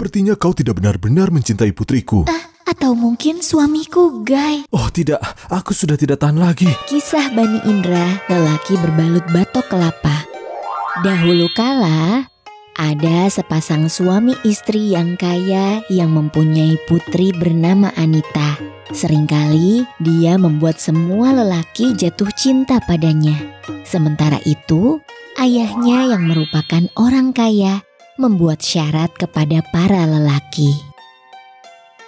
sepertinya kau tidak benar-benar mencintai putriku. Atau mungkin suamiku, Guy. Oh tidak, aku sudah tidak tahan lagi. Kisah Bani Indra, lelaki berbalut batok kelapa. Dahulu kala, ada sepasang suami istri yang kaya yang mempunyai putri bernama Anita. Seringkali dia membuat semua lelaki jatuh cinta padanya. Sementara itu, ayahnya yang merupakan orang kaya membuat syarat kepada para lelaki.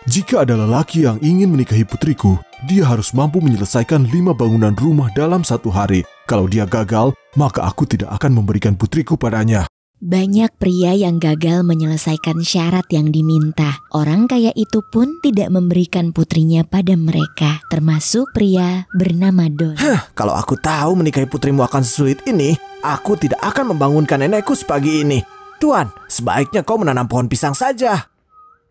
Jika ada lelaki yang ingin menikahi putriku, dia harus mampu menyelesaikan 5 bangunan rumah dalam 1 hari. Kalau dia gagal, maka aku tidak akan memberikan putriku padanya. Banyak pria yang gagal menyelesaikan syarat yang diminta. Orang kaya itu pun tidak memberikan putrinya pada mereka, termasuk pria bernama Don. Kalau aku tahu menikahi putrimu akan sesulit ini, aku tidak akan membangunkan nenekku sepagi ini. Tuan, sebaiknya kau menanam pohon pisang saja.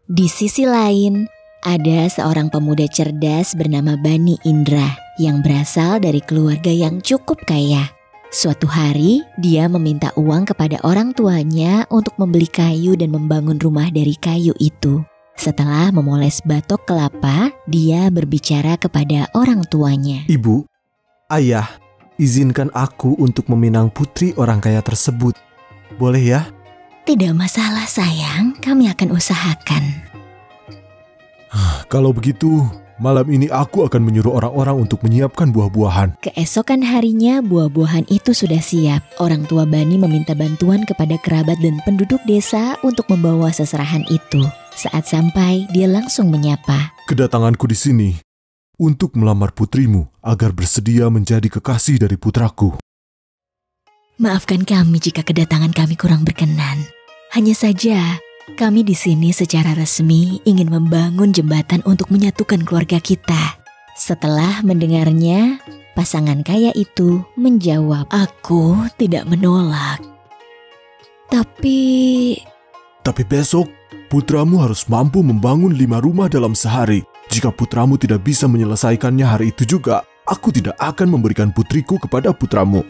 Di sisi lain, ada seorang pemuda cerdas bernama Bani Indra yang berasal dari keluarga yang cukup kaya. Suatu hari, dia meminta uang kepada orang tuanya untuk membeli kayu dan membangun rumah dari kayu itu. Setelah memoles batok kelapa, dia berbicara kepada orang tuanya. Ibu, ayah, izinkan aku untuk meminang putri orang kaya tersebut. Boleh ya? Tidak masalah sayang, kami akan usahakan. Kalau begitu, malam ini aku akan menyuruh orang-orang untuk menyiapkan buah-buahan. Keesokan harinya buah-buahan itu sudah siap. Orang tua Bani meminta bantuan kepada kerabat dan penduduk desa untuk membawa seserahan itu. Saat sampai, dia langsung menyapa. Kedatanganku di sini untuk melamar putrimu agar bersedia menjadi kekasih dari putraku. Maafkan kami jika kedatangan kami kurang berkenan. Hanya saja, kami di sini secara resmi ingin membangun jembatan untuk menyatukan keluarga kita. Setelah mendengarnya, pasangan kaya itu menjawab, "Aku tidak menolak. Tapi besok, putramu harus mampu membangun 5 rumah dalam sehari. Jika putramu tidak bisa menyelesaikannya hari itu juga, aku tidak akan memberikan putriku kepada putramu.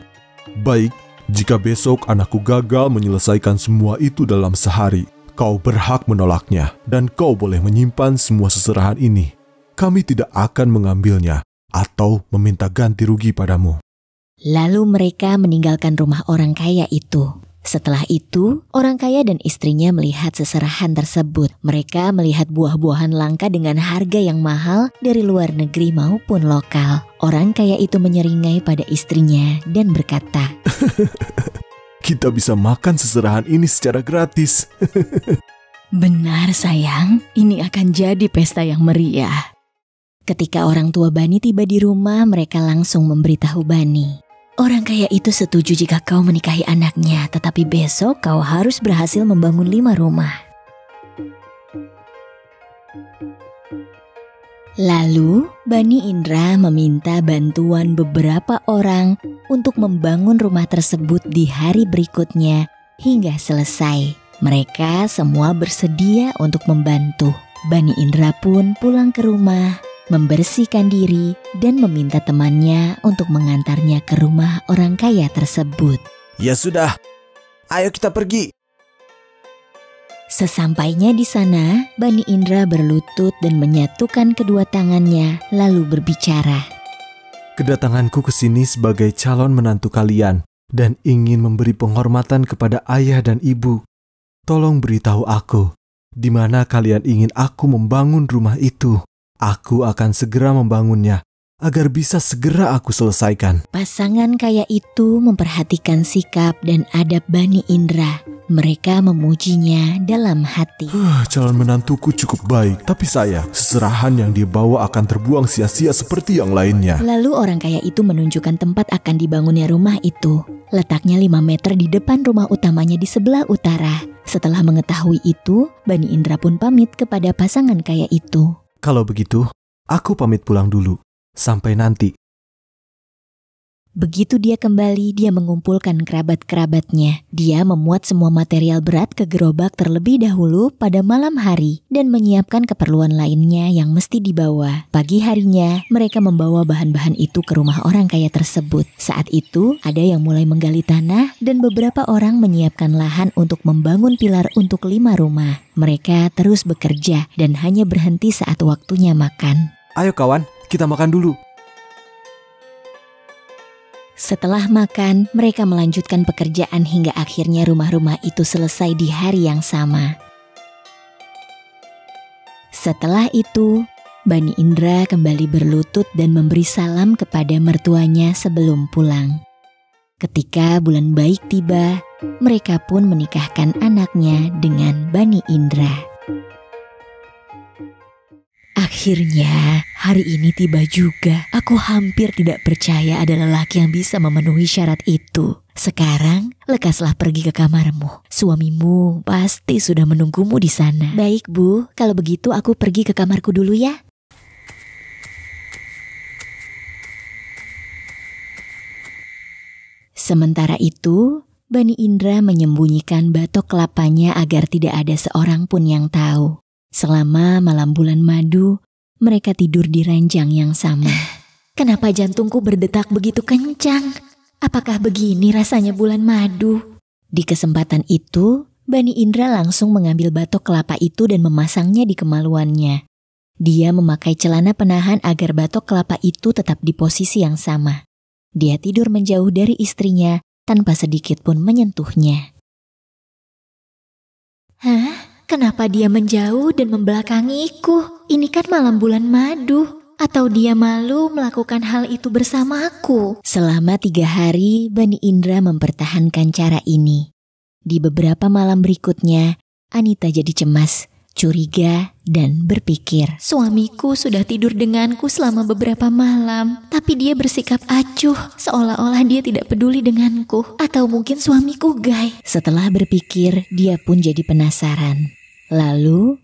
Baik, jika besok anakku gagal menyelesaikan semua itu dalam sehari, kau berhak menolaknya dan kau boleh menyimpan semua seserahan ini. Kami tidak akan mengambilnya atau meminta ganti rugi padamu." Lalu mereka meninggalkan rumah orang kaya itu. Setelah itu, orang kaya dan istrinya melihat seserahan tersebut. Mereka melihat buah-buahan langka dengan harga yang mahal dari luar negeri maupun lokal. Orang kaya itu menyeringai pada istrinya dan berkata, "Kita bisa makan seserahan ini secara gratis." "Benar sayang, ini akan jadi pesta yang meriah." Ketika orang tua Bani tiba di rumah, mereka langsung memberitahu Bani. "Orang kaya itu setuju jika kau menikahi anaknya, tetapi besok kau harus berhasil membangun 5 rumah." Lalu, Bani Indra meminta bantuan beberapa orang untuk membangun rumah tersebut di hari berikutnya hingga selesai. Mereka semua bersedia untuk membantu. Bani Indra pun pulang ke rumah, membersihkan diri, dan meminta temannya untuk mengantarnya ke rumah orang kaya tersebut. Ya sudah, ayo kita pergi. Sesampainya di sana, Bani Indra berlutut dan menyatukan kedua tangannya lalu berbicara. Kedatanganku ke sini sebagai calon menantu kalian dan ingin memberi penghormatan kepada ayah dan ibu. Tolong beritahu aku, di mana kalian ingin aku membangun rumah itu. Aku akan segera membangunnya agar bisa segera aku selesaikan. Pasangan kaya itu memperhatikan sikap dan adab Bani Indra. Mereka memujinya dalam hati. Calon menantuku cukup baik, tapi sayang, seserahan yang dia bawa akan terbuang sia-sia seperti yang lainnya. Lalu orang kaya itu menunjukkan tempat akan dibangunnya rumah itu. Letaknya 5 meter di depan rumah utamanya di sebelah utara. Setelah mengetahui itu, Bani Indra pun pamit kepada pasangan kaya itu. Kalau begitu, aku pamit pulang dulu. Sampai nanti. Begitu dia kembali, dia mengumpulkan kerabat-kerabatnya. Dia memuat semua material berat ke gerobak terlebih dahulu pada malam hari dan menyiapkan keperluan lainnya yang mesti dibawa. Pagi harinya, mereka membawa bahan-bahan itu ke rumah orang kaya tersebut. Saat itu, ada yang mulai menggali tanah dan beberapa orang menyiapkan lahan untuk membangun pilar untuk 5 rumah. Mereka terus bekerja dan hanya berhenti saat waktunya makan. Ayo kawan, kita makan dulu. Setelah makan, mereka melanjutkan pekerjaan hingga akhirnya rumah-rumah itu selesai di hari yang sama. Setelah itu, Bani Indra kembali berlutut dan memberi salam kepada mertuanya sebelum pulang. Ketika bulan baik tiba, mereka pun menikahkan anaknya dengan Bani Indra. Akhirnya, hari ini tiba juga. Aku hampir tidak percaya ada lelaki yang bisa memenuhi syarat itu. Sekarang, lekaslah pergi ke kamarmu. Suamimu pasti sudah menunggumu di sana. Baik, Bu. Kalau begitu aku pergi ke kamarku dulu ya. Sementara itu, Bani Indra menyembunyikan batok kelapanya agar tidak ada seorang pun yang tahu. Selama malam bulan madu, mereka tidur di ranjang yang sama. Kenapa jantungku berdetak begitu kencang? Apakah begini rasanya bulan madu? Di kesempatan itu, Bani Indra langsung mengambil batok kelapa itu dan memasangnya di kemaluannya. Dia memakai celana penahan agar batok kelapa itu tetap di posisi yang sama. Dia tidur menjauh dari istrinya tanpa sedikit pun menyentuhnya. Hah? Kenapa dia menjauh dan membelakangiku? Ini kan malam bulan madu. Atau dia malu melakukan hal itu bersamaku? Selama 3 hari, Bani Indra mempertahankan cara ini. Di beberapa malam berikutnya, Anita jadi cemas, curiga, dan berpikir. Suamiku sudah tidur denganku selama beberapa malam, tapi dia bersikap acuh, seolah-olah dia tidak peduli denganku. Atau mungkin suamiku gay. Setelah berpikir, dia pun jadi penasaran. Lalu,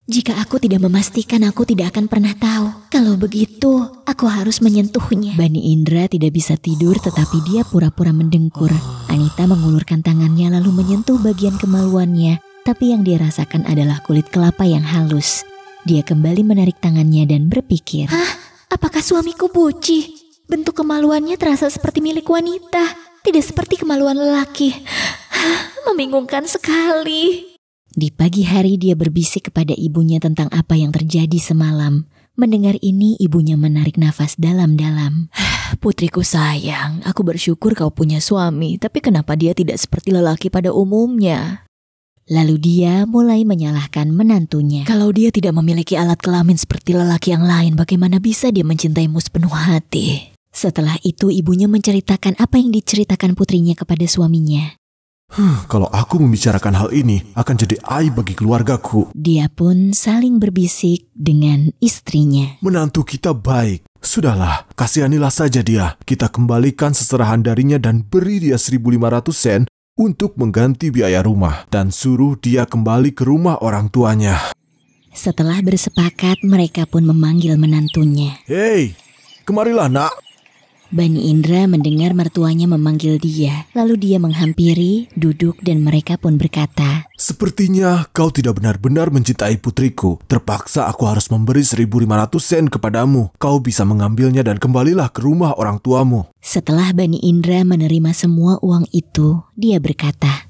jika aku tidak memastikan, aku tidak akan pernah tahu. Kalau begitu, aku harus menyentuhnya. Bani Indra tidak bisa tidur tetapi dia pura-pura mendengkur. Anita mengulurkan tangannya lalu menyentuh bagian kemaluannya. Tapi yang dia rasakan adalah kulit kelapa yang halus. Dia kembali menarik tangannya dan berpikir. Hah? Apakah suamiku buci? Bentuk kemaluannya terasa seperti milik wanita. Tidak seperti kemaluan lelaki. Membingungkan sekali. Di pagi hari dia berbisik kepada ibunya tentang apa yang terjadi semalam. Mendengar ini, ibunya menarik nafas dalam-dalam. Putriku sayang, aku bersyukur kau punya suami, tapi kenapa dia tidak seperti lelaki pada umumnya? Lalu dia mulai menyalahkan menantunya. Kalau dia tidak memiliki alat kelamin seperti lelaki yang lain, bagaimana bisa dia mencintaimu sepenuh hati? Setelah itu ibunya menceritakan apa yang diceritakan putrinya kepada suaminya. Kalau aku membicarakan hal ini, akan jadi aib bagi keluargaku. Dia pun saling berbisik dengan istrinya. Menantu kita baik. Sudahlah, kasihanilah saja dia. Kita kembalikan seserahan darinya dan beri dia 1.500 sen untuk mengganti biaya rumah. Dan suruh dia kembali ke rumah orang tuanya. Setelah bersepakat, mereka pun memanggil menantunya. Hei, kemarilah nak. Bani Indra mendengar mertuanya memanggil dia. Lalu dia menghampiri, duduk dan mereka pun berkata, Sepertinya kau tidak benar-benar mencintai putriku. Terpaksa aku harus memberi 1.500 sen kepadamu. Kau bisa mengambilnya dan kembalilah ke rumah orang tuamu. Setelah Bani Indra menerima semua uang itu, dia berkata,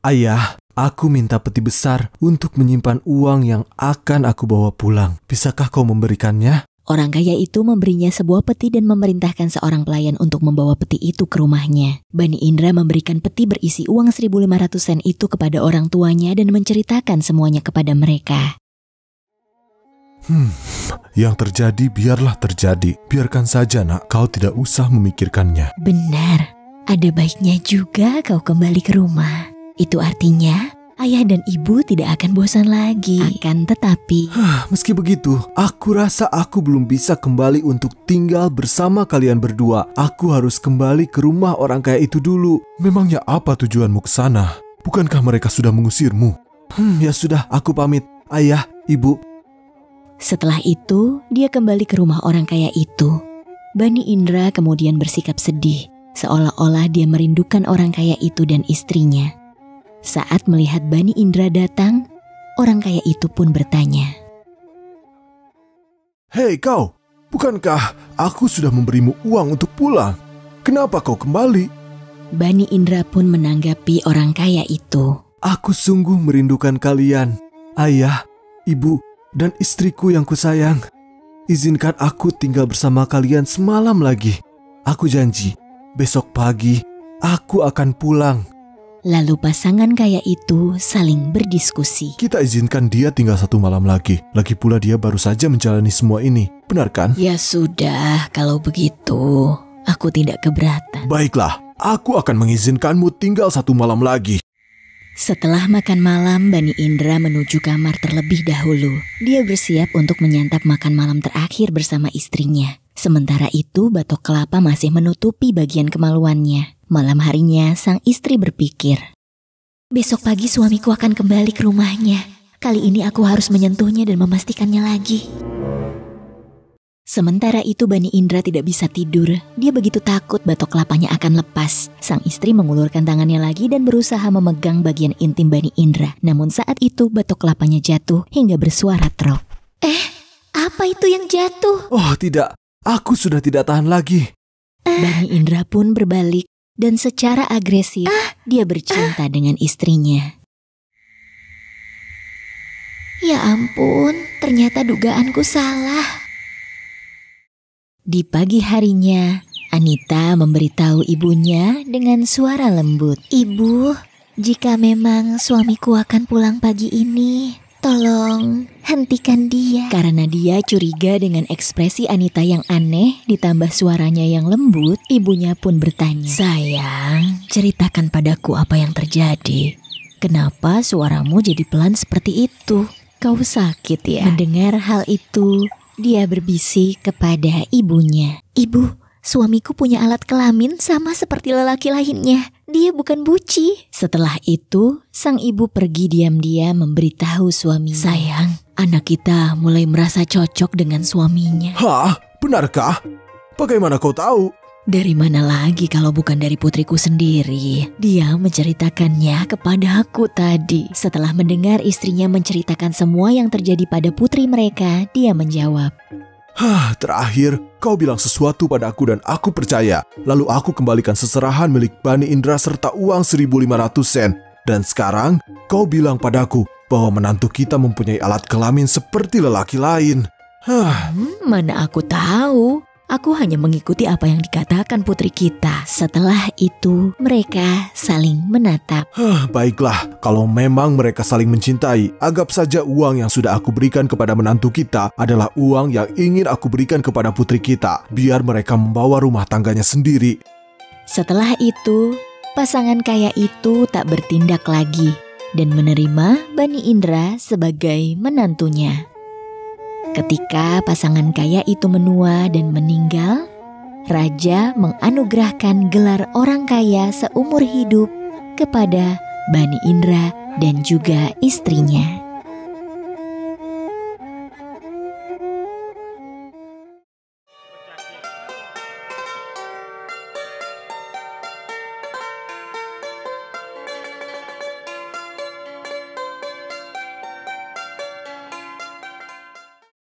Ayah, aku minta peti besar untuk menyimpan uang yang akan aku bawa pulang. Bisakah kau memberikannya? Orang kaya itu memberinya sebuah peti dan memerintahkan seorang pelayan untuk membawa peti itu ke rumahnya. Bani Indra memberikan peti berisi uang 1.500 sen itu kepada orang tuanya dan menceritakan semuanya kepada mereka. Yang terjadi biarlah terjadi. Biarkan saja nak, kau tidak usah memikirkannya. Benar, ada baiknya juga kau kembali ke rumah. Itu artinya ayah dan ibu tidak akan bosan lagi. Akan tetapi, Meski begitu, aku rasa aku belum bisa kembali untuk tinggal bersama kalian berdua. Aku harus kembali ke rumah orang kaya itu dulu. Memangnya apa tujuanmu ke sana? Bukankah mereka sudah mengusirmu? Ya sudah, aku pamit. Ayah, ibu. setelah itu dia kembali ke rumah orang kaya itu. Bani Indra kemudian bersikap sedih, seolah-olah dia merindukan orang kaya itu dan istrinya. Saat melihat Bani Indra datang, orang kaya itu pun bertanya, "Hei kau, bukankah aku sudah memberimu uang untuk pulang? Kenapa kau kembali?" Bani Indra pun menanggapi orang kaya itu, Aku sungguh merindukan kalian, ayah, ibu, dan istriku yang kusayang. Izinkan aku tinggal bersama kalian semalam lagi. Aku janji, besok pagi aku akan pulang. Lalu pasangan kaya itu saling berdiskusi. Kita izinkan dia tinggal 1 malam lagi. Lagi pula dia baru saja menjalani semua ini. Benar kan? Ya sudah, kalau begitu aku tidak keberatan. Baiklah, aku akan mengizinkanmu tinggal 1 malam lagi. Setelah makan malam, Bani Indra menuju kamar terlebih dahulu. Dia bersiap untuk menyantap makan malam terakhir bersama istrinya. Sementara itu, batok kelapa masih menutupi bagian kemaluannya. Malam harinya, sang istri berpikir, besok pagi suamiku akan kembali ke rumahnya. Kali ini aku harus menyentuhnya dan memastikannya lagi. Sementara itu Bani Indra tidak bisa tidur. Dia begitu takut batok kelapanya akan lepas. Sang istri mengulurkan tangannya lagi dan berusaha memegang bagian intim Bani Indra. Namun saat itu batok kelapanya jatuh hingga bersuara trok. Apa itu yang jatuh? Oh tidak, aku sudah tidak tahan lagi. Bani Indra pun berbalik dan secara agresif dia bercinta dengan istrinya. Ya ampun, ternyata dugaanku salah. Di pagi harinya, Anita memberitahu ibunya dengan suara lembut. Ibu, jika memang suamiku akan pulang pagi ini, tolong hentikan dia. Karena dia curiga dengan ekspresi Anita yang aneh ditambah suaranya yang lembut, ibunya pun bertanya, "Sayang, ceritakan padaku apa yang terjadi. Kenapa suaramu jadi pelan seperti itu? Kau sakit ya?" Mendengar hal itu, dia berbisik kepada ibunya. "Ibu, suamiku punya alat kelamin sama seperti lelaki lainnya. Dia bukan buci." Setelah itu, sang ibu pergi diam-diam memberitahu suaminya. "Sayang, anak kita mulai merasa cocok dengan suaminya." Hah? Benarkah? Bagaimana kau tahu? Dari mana lagi kalau bukan dari putriku sendiri? Dia menceritakannya kepadaku tadi. Setelah mendengar istrinya menceritakan semua yang terjadi pada putri mereka, dia menjawab, Terakhir, kau bilang sesuatu pada aku dan aku percaya. Lalu aku kembalikan seserahan milik Bani Indra serta uang 1.500 sen. Dan sekarang, kau bilang padaku bahwa menantu kita mempunyai alat kelamin seperti lelaki lain. Mana aku tahu. Aku hanya mengikuti apa yang dikatakan putri kita. Setelah itu, mereka saling menatap. Baiklah, kalau memang mereka saling mencintai, anggap saja uang yang sudah aku berikan kepada menantu kita adalah uang yang ingin aku berikan kepada putri kita. Biar mereka membawa rumah tangganya sendiri. Setelah itu, pasangan kaya itu tak bertindak lagi dan menerima Bani Indra sebagai menantunya. Ketika pasangan kaya itu menua dan meninggal, raja menganugerahkan gelar orang kaya seumur hidup kepada Bani Indra dan juga istrinya.